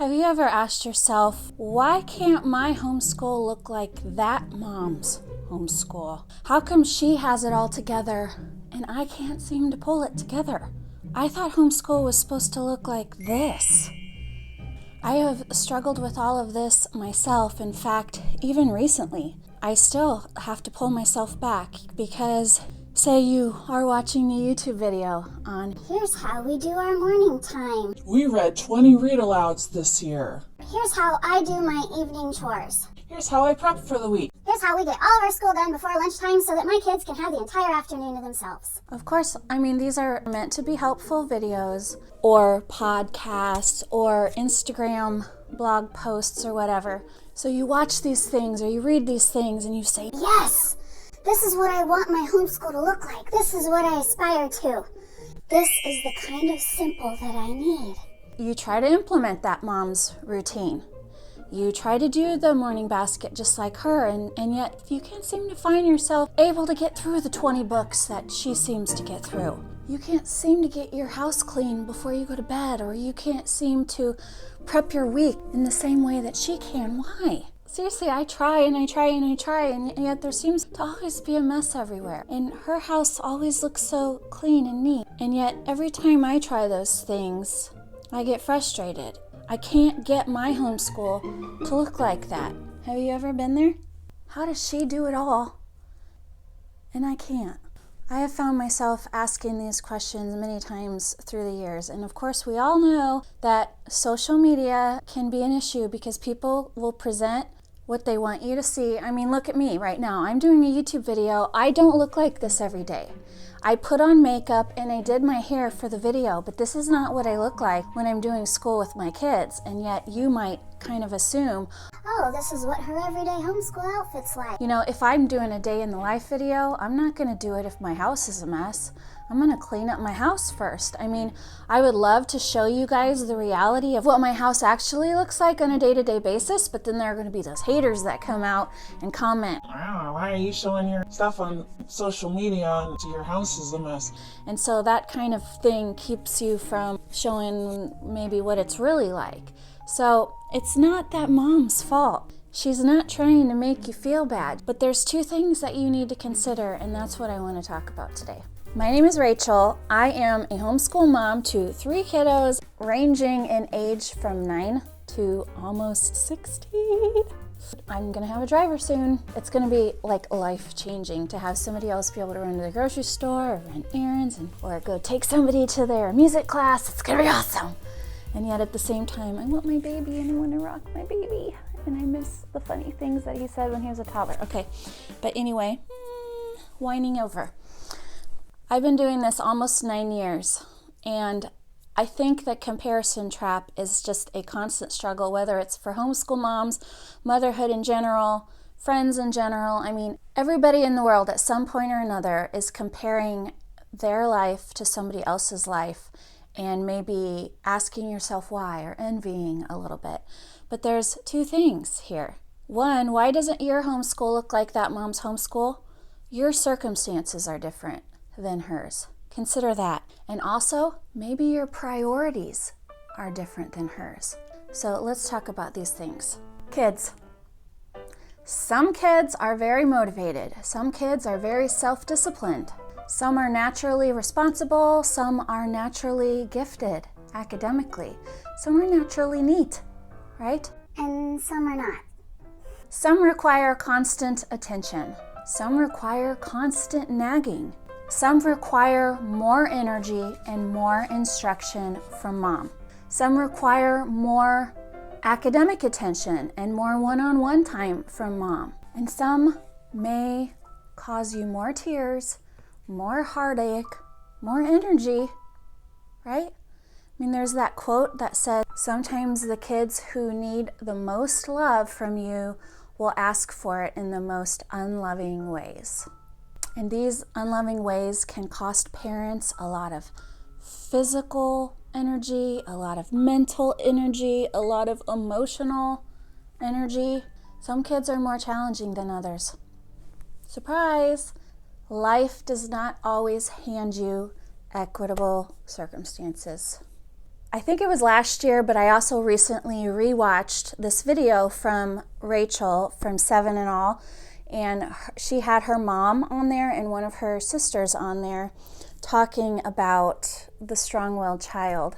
Have you ever asked yourself, why can't my homeschool look like that mom's homeschool? How come she has it all together and I can't seem to pull it together? I thought homeschool was supposed to look like this. I have struggled with all of this myself. In fact, even recently, I still have to pull myself back because say you are watching a YouTube video on here's how we do our morning time. We read 20 read-alouds this year. Here's how I do my evening chores. Here's how I prep for the week. Here's how we get all of our school done before lunchtime so that my kids can have the entire afternoon to themselves. Of course, these are meant to be helpful videos or podcasts or Instagram blog posts or whatever. So you watch these things or you read these things and you say, yes, this is what I want my homeschool to look like. This is what I aspire to. This is the kind of simple that I need. You try to implement that mom's routine. You try to do the morning basket just like her, and yet you can't seem to find yourself able to get through the 20 books that she seems to get through. You can't seem to get your house clean before you go to bed, or you can't seem to prep your week in the same way that she can. Why? Seriously, I try and I try and I try, and yet there seems to always be a mess everywhere. And her house always looks so clean and neat. And yet every time I try those things, I get frustrated. I can't get my homeschool to look like that. Have you ever been there? How does she do it all? And I can't. I have found myself asking these questions many times through the years. And of course, we all know that social media can be an issue because people will present what they want you to see. Look at me right now. I'm doing a YouTube video. I don't look like this every day. I put on makeup and I did my hair for the video, but this is not what I look like when I'm doing school with my kids. And yet you might kind of assume, oh, this is what her everyday homeschool outfit's like. If I'm doing a day in the life video, I'm not going to do it if my house is a mess. I'm going to clean up my house first. I would love to show you guys the reality of what my house actually looks like on a day-to-day basis, but then there are going to be those haters that come out and comment, Wow, why are you showing your stuff on social media and your house is a mess? And so that kind of thing keeps you from showing maybe what it's really like. So it's not that mom's fault. She's not trying to make you feel bad, but there's two things that you need to consider, and that's what I want to talk about today. My name is Rachel. I am a homeschool mom to 3 kiddos ranging in age from 9 to almost 16. I'm gonna have a driver soon. It's gonna be like life-changing to have somebody else be able to run to the grocery store or run errands or go take somebody to their music class. It's gonna be awesome. And yet at the same time, I want my baby and I want to rock my baby. And I miss the funny things that he said when he was a toddler. Okay, but anyway, whining over. I've been doing this almost 9 years, and I think that comparison trap is just a constant struggle, whether it's for homeschool moms, motherhood in general, friends in general. Everybody in the world at some point or another is comparing their life to somebody else's life and maybe asking yourself why or envying a little bit. But there's two things here. One, why doesn't your homeschool look like that mom's homeschool? Your circumstances are different than hers. Consider that. And also, maybe your priorities are different than hers. So let's talk about these things. Kids. Some kids are very motivated. Some kids are very self-disciplined. Some are naturally responsible. Some are naturally gifted academically. Some are naturally neat, right? And some are not. Some require constant attention. Some require constant nagging. Some require more energy and more instruction from mom. Some require more academic attention and more one-on-one time from mom. And some may cause you more tears, more heartache, more energy, right? There's that quote that says, sometimes the kids who need the most love from you will ask for it in the most unloving ways. And these unloving ways can cost parents a lot of physical energy, a lot of mental energy, a lot of emotional energy. Some kids are more challenging than others. Surprise! Life does not always hand you equitable circumstances. I think it was last year, but I also recently rewatched this video from Rachel from 7 and All, and she had her mom on there and one of her sisters on there talking about the strong-willed child.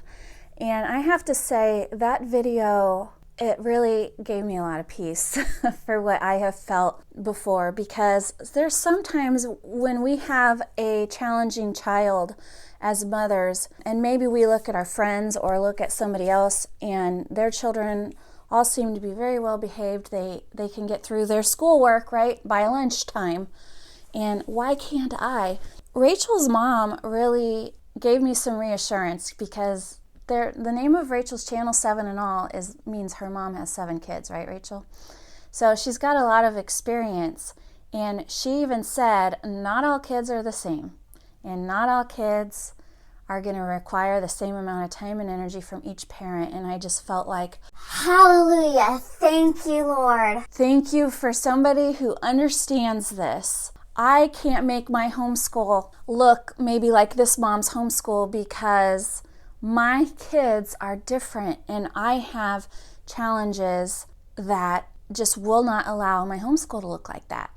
And I have to say, that video, it really gave me a lot of peace for what I have felt before, because there's sometimes when we have a challenging child as mothers, and maybe we look at our friends or look at somebody else and their children all seem to be very well behaved. They can get through their schoolwork, right, by lunchtime. And why can't I? Rachel's mom really gave me some reassurance, because the name of Rachel's channel, 7 and All, means her mom has 7 kids, right, Rachel? So she's got a lot of experience, and she even said not all kids are the same, and not all kids are going to require the same amount of time and energy from each parent. And I just felt like, hallelujah, thank you, Lord. Thank you for somebody who understands this. I can't make my homeschool look maybe like this mom's homeschool, because my kids are different and I have challenges that just will not allow my homeschool to look like that.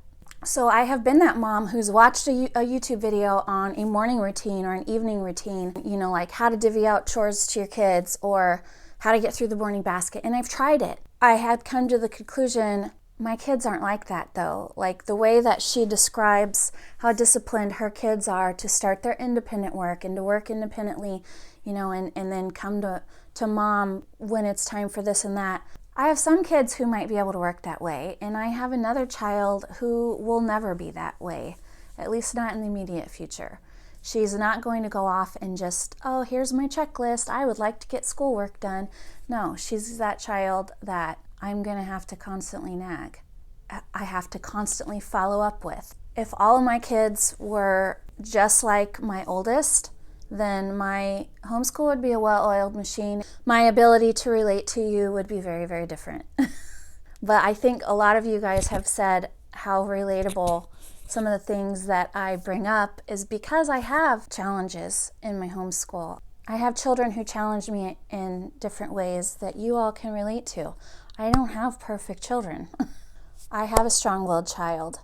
So I have been that mom who's watched a YouTube video on a morning routine or an evening routine, like how to divvy out chores to your kids or how to get through the morning basket. And I've tried it. I had come to the conclusion, my kids aren't like that though. Like the way that she describes how disciplined her kids are to start their independent work and to work independently, and then come to mom when it's time for this and that. I have some kids who might be able to work that way, and I have another child who will never be that way, at least not in the immediate future. She's not going to go off and just, oh, here's my checklist, I would like to get schoolwork done. No, she's that child that I'm going to have to constantly nag. I have to constantly follow up with. If all of my kids were just like my oldest, then my homeschool would be a well-oiled machine. My ability to relate to you would be very, very different. But I think a lot of you guys have said how relatable some of the things that I bring up is because I have challenges in my homeschool. I have children who challenge me in different ways that you all can relate to. I don't have perfect children. I have a strong-willed child.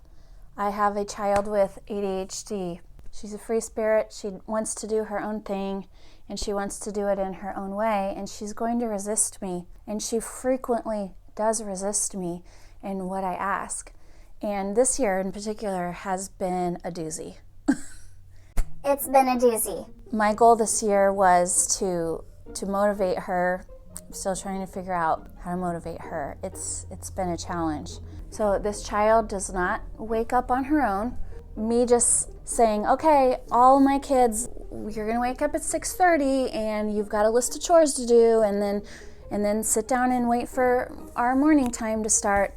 I have a child with ADHD. She's a free spirit. She wants to do her own thing, and she wants to do it in her own way, and she's going to resist me, and she frequently does resist me in what I ask. And this year in particular has been a doozy. It's been a doozy. My goal this year was to motivate her. I'm still trying to figure out how to motivate her. It's been a challenge. So this child does not wake up on her own. Me just saying, okay, all my kids, you're gonna wake up at 6:30 and you've got a list of chores to do, and then sit down and wait for our morning time to start.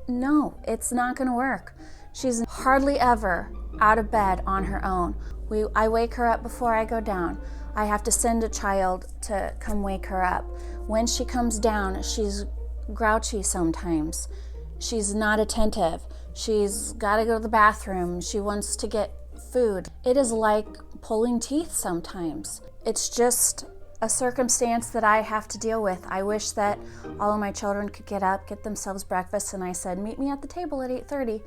No, it's not gonna work. She's hardly ever out of bed on her own. I wake her up before I go down. I have to send a child to come wake her up. When she comes down, she's grouchy sometimes. She's not attentive. She's got to go to the bathroom. She wants to get food. It is like pulling teeth sometimes. It's just a circumstance that I have to deal with. I wish that all of my children could get up, get themselves breakfast, and I said, meet me at the table at 8:30.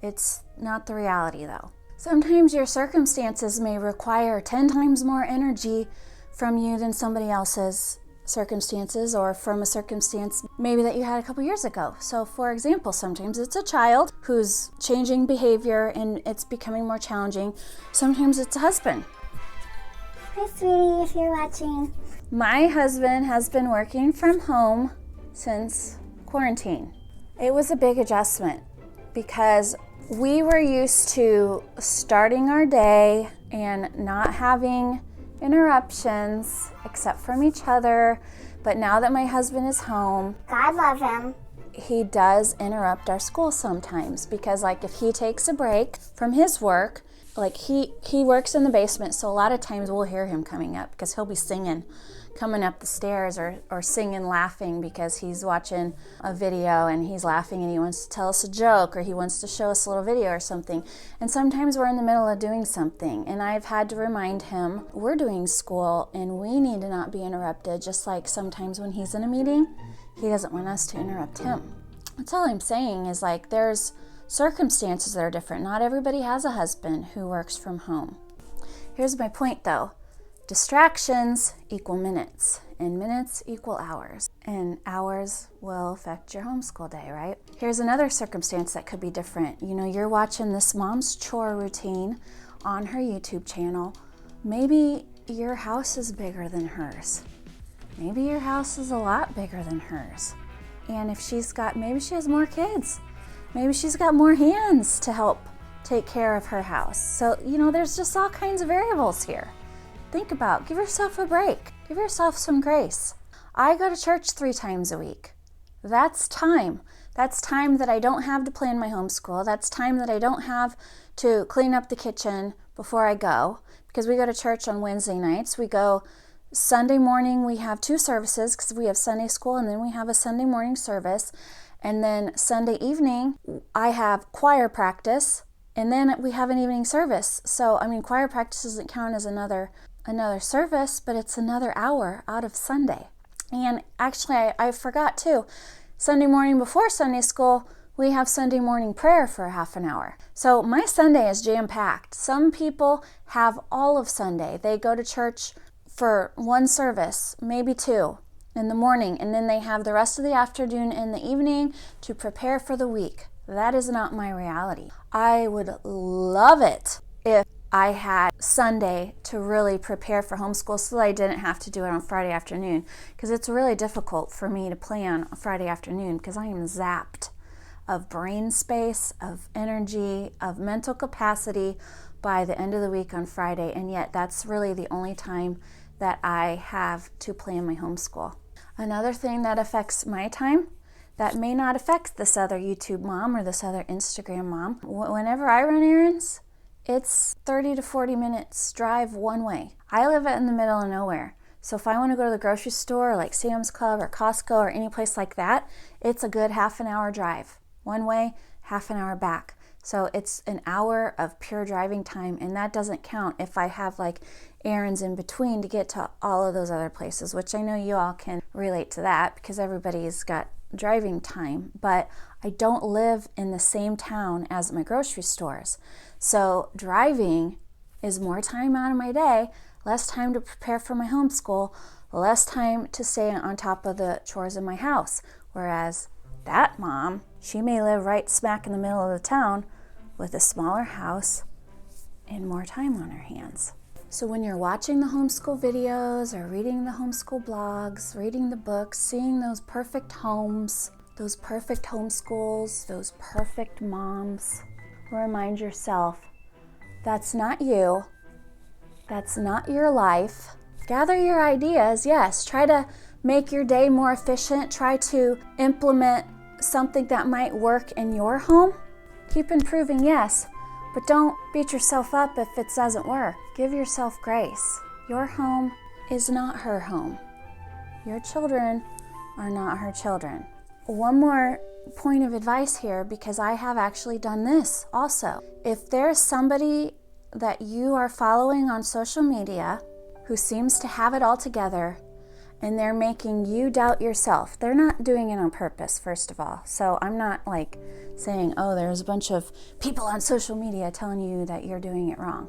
It's not the reality though. Sometimes your circumstances may require 10 times more energy from you than somebody else's circumstances, or from a circumstance maybe that you had a couple years ago. So for example, sometimes it's a child who's changing behavior and it's becoming more challenging. Sometimes it's a husband. Hi sweetie, if you're watching. My husband has been working from home since quarantine. It was a big adjustment because we were used to starting our day and not having interruptions except from each other, but now that my husband is home, God love him, he does interrupt our school sometimes, because like if he takes a break from his work Like he works in the basement, so a lot of times we'll hear him coming up because he'll be singing, coming up the stairs, or singing, laughing because he's watching a video and he's laughing and he wants to tell us a joke or he wants to show us a little video or something. And sometimes we're in the middle of doing something and I've had to remind him we're doing school and we need to not be interrupted, just like sometimes when he's in a meeting, he doesn't want us to interrupt him. That's all I'm saying is like there's circumstances that are different. Not everybody has a husband who works from home. Here's my point though. Distractions equal minutes, and minutes equal hours, and hours will affect your homeschool day, right? Here's another circumstance that could be different. You know, you're watching this mom's chore routine on her YouTube channel. Maybe your house is bigger than hers. Maybe your house is a lot bigger than hers. And if maybe she has more kids. Maybe she's got more hands to help take care of her house. So, you know, there's just all kinds of variables here. Think about, give yourself a break. Give yourself some grace. I go to church 3 times a week. That's time. That's time that I don't have to plan my homeschool. That's time that I don't have to clean up the kitchen before I go, because we go to church on Wednesday nights. We go Sunday morning, we have 2 services because we have Sunday school and then we have a Sunday morning service. And then Sunday evening, I have choir practice, and then we have an evening service. So, I mean, choir practice doesn't count as another service, but it's another hour out of Sunday. And actually, I forgot too, Sunday morning before Sunday school, we have Sunday morning prayer for a half an hour. So my Sunday is jam-packed. Some people have all of Sunday. They go to church for 1 service, maybe 2. In the morning, and then they have the rest of the afternoon and the evening to prepare for the week. That is not my reality. I would love it if I had Sunday to really prepare for homeschool so that I didn't have to do it on Friday afternoon, because it's really difficult for me to plan on Friday afternoon because I am zapped of brain space, of energy, of mental capacity by the end of the week on Friday, and yet that's really the only time that I have to plan my homeschool. Another thing that affects my time that may not affect this other YouTube mom or this other Instagram mom, whenever I run errands, it's 30 to 40 minutes drive one way. I live in the middle of nowhere. So if I want to go to the grocery store like Sam's Club or Costco or any place like that, it's a good half an hour drive. One way, half an hour back. So it's an hour of pure driving time, and that doesn't count if I have like errands in between to get to all of those other places, which I know you all can relate to that because everybody's got driving time, but I don't live in the same town as my grocery stores. So driving is more time out of my day, less time to prepare for my homeschool, less time to stay on top of the chores in my house. Whereas that mom, she may live right smack in the middle of the town with a smaller house and more time on her hands. So when you're watching the homeschool videos or reading the homeschool blogs, reading the books, seeing those perfect homes, those perfect homeschools, those perfect moms, remind yourself, that's not you. That's not your life. Gather your ideas, yes. Try to make your day more efficient. Try to implement something that might work in your home. Keep improving, yes. But don't beat yourself up if it doesn't work. Give yourself grace. Your home is not her home. Your children are not her children. One more point of advice here, because I have actually done this also. If there's somebody that you are following on social media who seems to have it all together and they're making you doubt yourself, they're not doing it on purpose, first of all. So I'm not like saying, oh, there's a bunch of people on social media telling you that you're doing it wrong.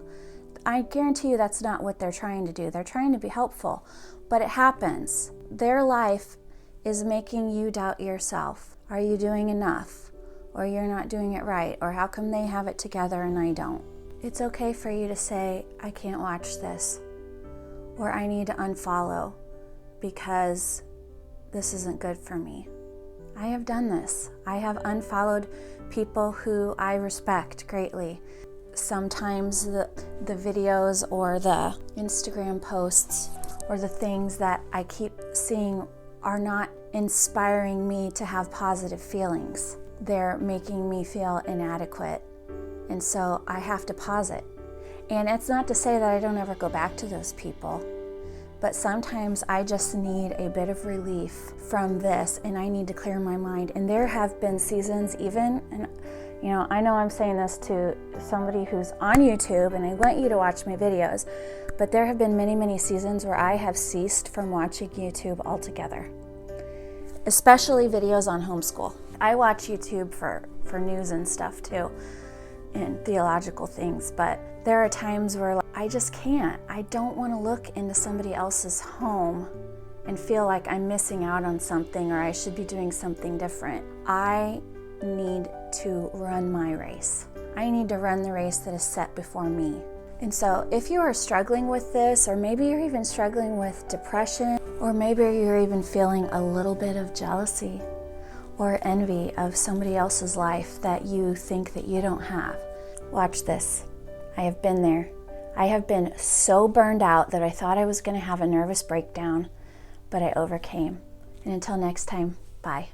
I guarantee you that's not what they're trying to do. They're trying to be helpful, but it happens. Their life is making you doubt yourself. Are you doing enough? Or you're not doing it right? Or how come they have it together and I don't? It's okay for you to say, I can't watch this, or I need to unfollow because this isn't good for me. I have done this. I have unfollowed people who I respect greatly. Sometimes the videos or the Instagram posts or the things that I keep seeing are not inspiring me to have positive feelings. They're making me feel inadequate. And so I have to pause it. And it's not to say that I don't ever go back to those people, but sometimes I just need a bit of relief from this, and I need to clear my mind. And there have been seasons even, and you know, I know I'm saying this to somebody who's on YouTube, and I want you to watch my videos, but there have been many, many seasons where I have ceased from watching YouTube altogether, especially videos on homeschool. I watch YouTube for news and stuff too, and theological things, but there are times where I just can't. I don't want to look into somebody else's home and feel like I'm missing out on something or I should be doing something different. I need to run my race. I need to run the race that is set before me. And so if you are struggling with this, or maybe you're even struggling with depression, or maybe you're even feeling a little bit of jealousy or envy of somebody else's life that you think that you don't have, watch this. I have been there. I have been so burned out that I thought I was going to have a nervous breakdown, but I overcame. And until next time, bye.